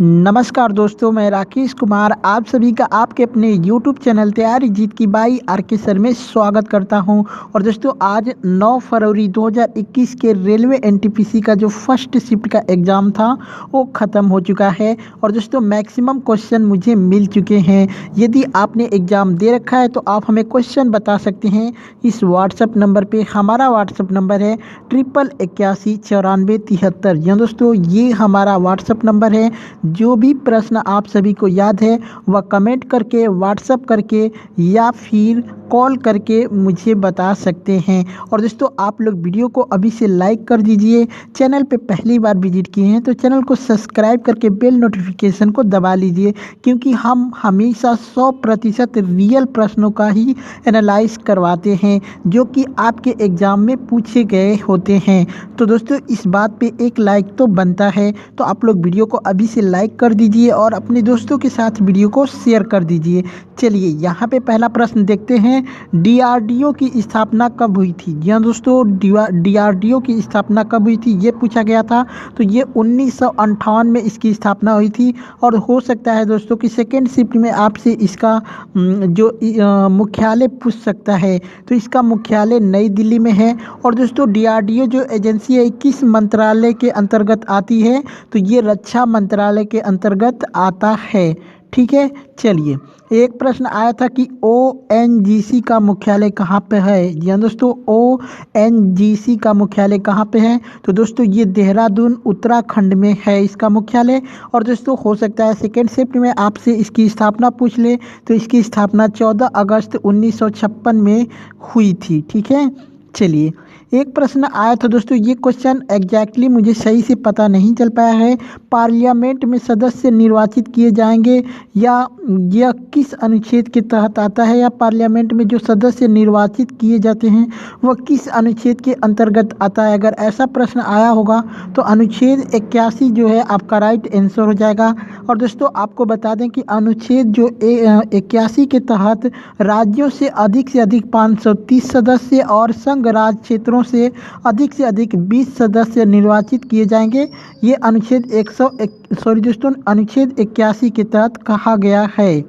नमस्कार दोस्तों, मैं राकेश कुमार आप सभी का आपके अपने YouTube चैनल तैयारी जीत की बाई आर.के. सर में स्वागत करता हूं। और दोस्तों आज 9 फरवरी 2021 के रेलवे एनटीपीसी का जो फर्स्ट शिफ्ट का एग्ज़ाम था वो ख़त्म हो चुका है। और दोस्तों मैक्सिमम क्वेश्चन मुझे मिल चुके हैं। यदि आपने एग्ज़ाम दे रखा है तो आप हमें क्वेश्चन बता सकते हैं इस व्हाट्सएप नंबर पर। हमारा व्हाट्सएप नंबर है 8881949373। जी दोस्तों, ये हमारा व्हाट्सएप नंबर है। जो भी प्रश्न आप सभी को याद है वह कमेंट करके, व्हाट्सएप करके या फिर कॉल करके मुझे बता सकते हैं। और दोस्तों आप लोग वीडियो को अभी से लाइक कर दीजिए। चैनल पे पहली बार विजिट किए हैं तो चैनल को सब्सक्राइब करके बेल नोटिफिकेशन को दबा लीजिए, क्योंकि हम हमेशा 100% रियल प्रश्नों का ही एनालाइज करवाते हैं जो कि आपके एग्ज़ाम में पूछे गए होते हैं। तो दोस्तों इस बात पे एक लाइक तो बनता है, तो आप लोग वीडियो को अभी से लाइक कर दीजिए और अपने दोस्तों के साथ वीडियो को शेयर कर दीजिए। चलिए यहाँ पे पहला प्रश्न देखते हैं, डीआरडीओ की स्थापना कब हुई थी। जी हाँ दोस्तों, डीआरडीओ की स्थापना कब हुई थी ये पूछा गया था। तो ये 1958 में इसकी स्थापना हुई थी। और हो सकता है दोस्तों कि सेकेंड शिफ्ट में आपसे इसका जो मुख्यालय पूछ सकता है। तो इसका मुख्यालय नई दिल्ली में है। और दोस्तों डीआरडीओ जो एजेंसी है किस मंत्रालय के अंतर्गत आती है, तो ये रक्षा मंत्रालय के अंतर्गत आता है। ठीक है, चलिए एक प्रश्न आया था कि ओएनजीसी का मुख्यालय कहाँ पे है। जी हाँ दोस्तों, ओएनजीसी का मुख्यालय कहाँ पे है, तो दोस्तों ये देहरादून उत्तराखंड में है इसका मुख्यालय। और दोस्तों हो सकता है सेकेंड शिफ्ट में आपसे इसकी स्थापना पूछ ले, तो इसकी स्थापना 14 अगस्त 1956 में हुई थी। ठीक है, चलिए एक प्रश्न आया था दोस्तों, ये क्वेश्चन एग्जैक्टली मुझे सही से पता नहीं चल पाया है। पार्लियामेंट में सदस्य निर्वाचित किए जाएंगे या यह किस अनुच्छेद के तहत आता है, या पार्लियामेंट में जो सदस्य निर्वाचित किए जाते हैं वह किस अनुच्छेद के अंतर्गत आता है। अगर ऐसा प्रश्न आया होगा तो अनुच्छेद 81 जो है आपका राइट आंसर हो जाएगा। और दोस्तों आपको बता दें कि अनुच्छेद जो 81 के तहत राज्यों से अधिक 530 सदस्य और संघ राज्य क्षेत्रों से अधिक 20 सदस्य निर्वाचित किए जाएंगे। ये अनुच्छेद अनुच्छेद 81 के तहत कहा गया है।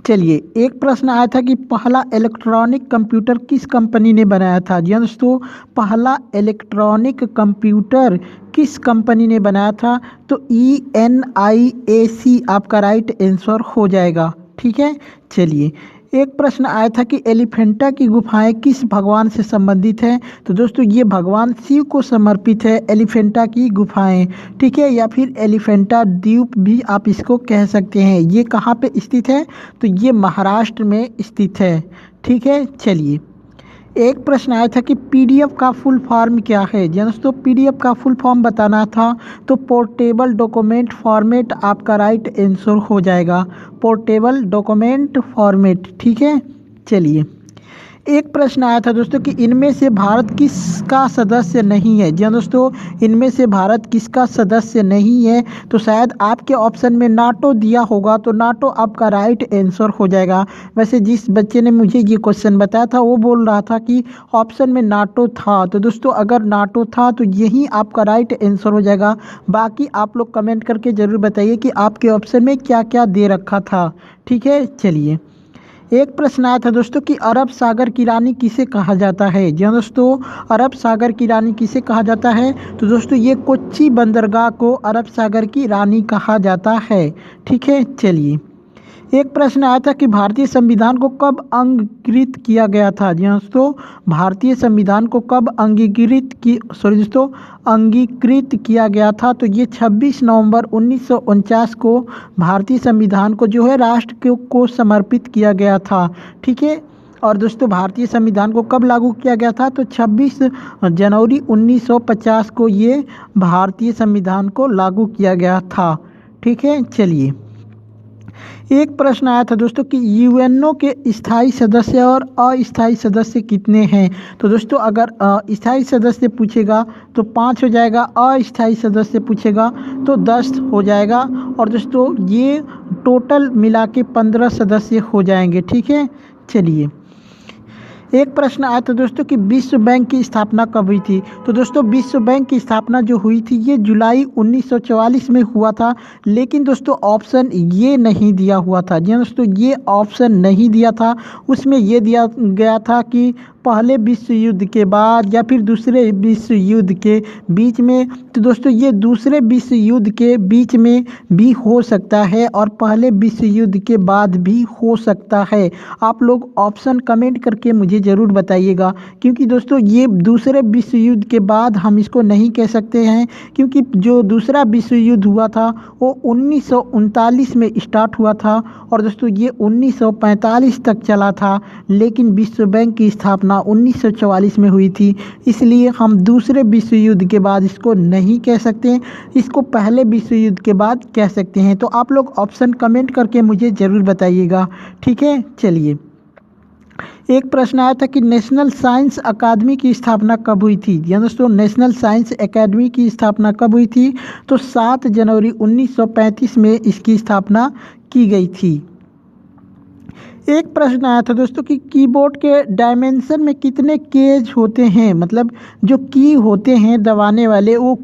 चलिए एक प्रश्न आया था कि पहला इलेक्ट्रॉनिक कंप्यूटर किस कंपनी ने बनाया था। जी दोस्तों, पहला इलेक्ट्रॉनिक कंप्यूटर किस कंपनी ने बनाया था, तो ENIAC आपका राइट आंसर हो जाएगा। ठीक है, चलिए एक प्रश्न आया था कि एलिफेंटा की गुफाएं किस भगवान से संबंधित हैं, तो दोस्तों ये भगवान शिव को समर्पित है एलिफेंटा की गुफाएं। ठीक है, या फिर एलिफेंटा द्वीप भी आप इसको कह सकते हैं। ये कहाँ पे स्थित है, तो ये महाराष्ट्र में स्थित है। ठीक है, चलिए एक प्रश्न आया था कि पीडीएफ का फुल फॉर्म क्या है। दोस्तों पीडीएफ का फुल फॉर्म बताना था, तो पोर्टेबल डॉक्यूमेंट फॉर्मेट आपका राइट आंसर हो जाएगा, पोर्टेबल डॉक्यूमेंट फॉर्मेट। ठीक है, चलिए एक प्रश्न आया था दोस्तों कि इनमें से भारत किसका सदस्य नहीं है। जी हाँ दोस्तों, इनमें से भारत किसका सदस्य नहीं है, तो शायद आपके ऑप्शन में नाटो दिया होगा, तो नाटो आपका राइट आंसर हो जाएगा। वैसे जिस बच्चे ने मुझे ये क्वेश्चन बताया था वो बोल रहा था कि ऑप्शन में नाटो था, तो दोस्तों अगर नाटो था तो यही आपका राइट आंसर हो जाएगा। बाकी आप लोग कमेंट करके ज़रूर बताइए कि आपके ऑप्शन में क्या क्या दे रखा था। ठीक है, चलिए एक प्रश्न आया था दोस्तों कि अरब सागर की रानी किसे कहा जाता है। जी हाँ दोस्तों, अरब सागर की रानी किसे कहा जाता है, तो दोस्तों ये कोच्चि बंदरगाह को अरब सागर की रानी कहा जाता है। ठीक है, चलिए एक प्रश्न आया था कि भारतीय संविधान को कब अंगीकृत किया गया था। जी दोस्तों, भारतीय संविधान को कब अंगीकृत किया गया था, तो ये 26 नवंबर 1949 को भारतीय संविधान को जो है राष्ट्र को समर्पित किया गया था। ठीक है, और दोस्तों भारतीय संविधान को कब लागू किया गया था, तो 26 जनवरी 1950 को ये भारतीय संविधान को लागू किया गया था। ठीक है, चलिए एक प्रश्न आया था दोस्तों कि यूएनओ के स्थायी सदस्य और अस्थायी सदस्य कितने हैं, तो दोस्तों अगर स्थायी सदस्य पूछेगा तो 5 हो जाएगा, अस्थायी सदस्य पूछेगा तो 10 हो जाएगा। और दोस्तों ये टोटल मिला के 15 सदस्य हो जाएंगे। ठीक है, चलिए एक प्रश्न आया था दोस्तों कि विश्व बैंक की स्थापना कब हुई थी। तो दोस्तों विश्व बैंक की स्थापना जो हुई थी ये जुलाई 1944 में हुआ था। लेकिन दोस्तों ऑप्शन ये नहीं दिया हुआ था। जी हाँ दोस्तों, ये ऑप्शन नहीं दिया था। उसमें ये दिया गया था कि पहले विश्व युद्ध के बाद या फिर दूसरे विश्व युद्ध के बीच में। तो दोस्तों ये दूसरे विश्व युद्ध के बीच में भी हो सकता है और पहले विश्व युद्ध के बाद भी हो सकता है। आप लोग ऑप्शन कमेंट करके मुझे ज़रूर बताइएगा, क्योंकि दोस्तों ये दूसरे विश्व युद्ध के बाद हम इसको नहीं कह सकते हैं, क्योंकि जो दूसरा विश्व युद्ध हुआ था वो 1939 में स्टार्ट हुआ था और दोस्तों ये 1945 तक चला था। लेकिन विश्व बैंक की स्थापना 1944 में हुई थी, इसलिए हम दूसरे विश्व युद्ध के बाद इसको नहीं कह सकते, इसको पहले विश्व युद्ध के बाद कह सकते हैं। तो आप लोग ऑप्शन कमेंट करके मुझे ज़रूर बताइएगा, ठीक है। चलिए, एक प्रश्न आया था कि नेशनल साइंस अकादमी की स्थापना कब हुई थी। या दोस्तों नेशनल साइंस अकादमी की स्थापना कब हुई थी। तो 7 जनवरी 1935 में इसकी स्थापना की गई थी। एक प्रश्न आया था दोस्तों कि कीबोर्ड के डायमेंशन में कितने केज होते हैं, मतलब जो की होते हैं दबाने वाले वो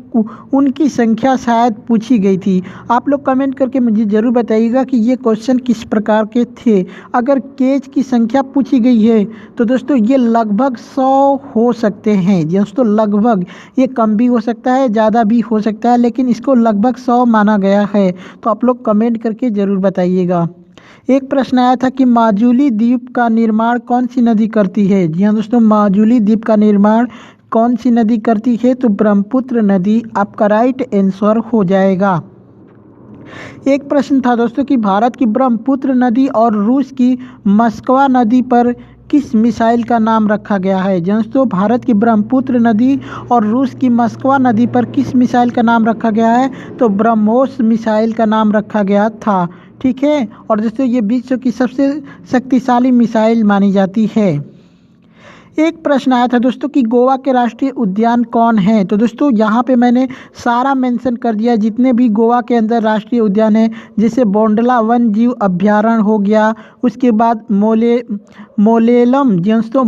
उनकी संख्या शायद पूछी गई थी। आप लोग कमेंट करके मुझे ज़रूर बताइएगा कि ये क्वेश्चन किस प्रकार के थे। अगर केज की संख्या पूछी गई है तो दोस्तों ये लगभग 100 हो सकते हैं। दोस्तों लगभग, ये कम भी हो सकता है, ज़्यादा भी हो सकता है, लेकिन इसको लगभग 100 माना गया है। तो आप लोग कमेंट करके ज़रूर बताइएगा। एक प्रश्न आया था कि माजुली द्वीप का निर्माण कौन सी नदी करती है। जी हाँ दोस्तों, माजुली द्वीप का निर्माण कौन सी नदी करती है। तो ब्रह्मपुत्र नदी आपका राइट आंसर हो जाएगा। एक प्रश्न था दोस्तों कि भारत की ब्रह्मपुत्र नदी और रूस की मस्कवा नदी पर किस मिसाइल का नाम रखा गया है। दोस्तों भारत की ब्रह्मपुत्र नदी और रूस की मस्कवा नदी पर किस मिसाइल का नाम रखा गया है। तो ब्रह्मोस मिसाइल का नाम रखा गया था, ठीक है। और दोस्तों ये विश्व की सबसे शक्तिशाली मिसाइल मानी जाती है। एक प्रश्न आया था दोस्तों कि गोवा के राष्ट्रीय उद्यान कौन है। तो दोस्तों यहाँ पे मैंने सारा मेंशन कर दिया जितने भी गोवा के अंदर राष्ट्रीय उद्यान है, जैसे बोंडला वन जीव अभ्यारण्य हो गया, उसके बाद मोलेलम दोस्तों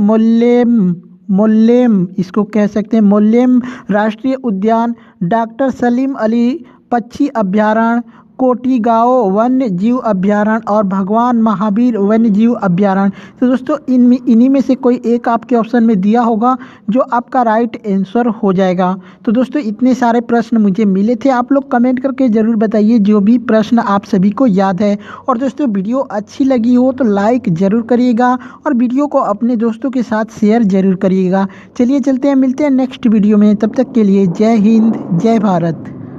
मोल्लेम इसको कह सकते हैं, मोल्लेम राष्ट्रीय उद्यान, डॉक्टर सलीम अली पक्षी अभ्यारण्य, कोटिगांव वन्य जीव अभ्यारण्य और भगवान महावीर वन्य जीव अभ्यारण्य। तो दोस्तों इन्हीं में से कोई एक आपके ऑप्शन में दिया होगा जो आपका राइट आंसर हो जाएगा। तो दोस्तों इतने सारे प्रश्न मुझे मिले थे, आप लोग कमेंट करके ज़रूर बताइए जो भी प्रश्न आप सभी को याद है। और दोस्तों वीडियो अच्छी लगी हो तो लाइक ज़रूर करिएगा और वीडियो को अपने दोस्तों के साथ शेयर ज़रूर करिएगा। चलिए चलते हैं, मिलते हैं नेक्स्ट वीडियो में, तब तक के लिए जय हिंद जय भारत।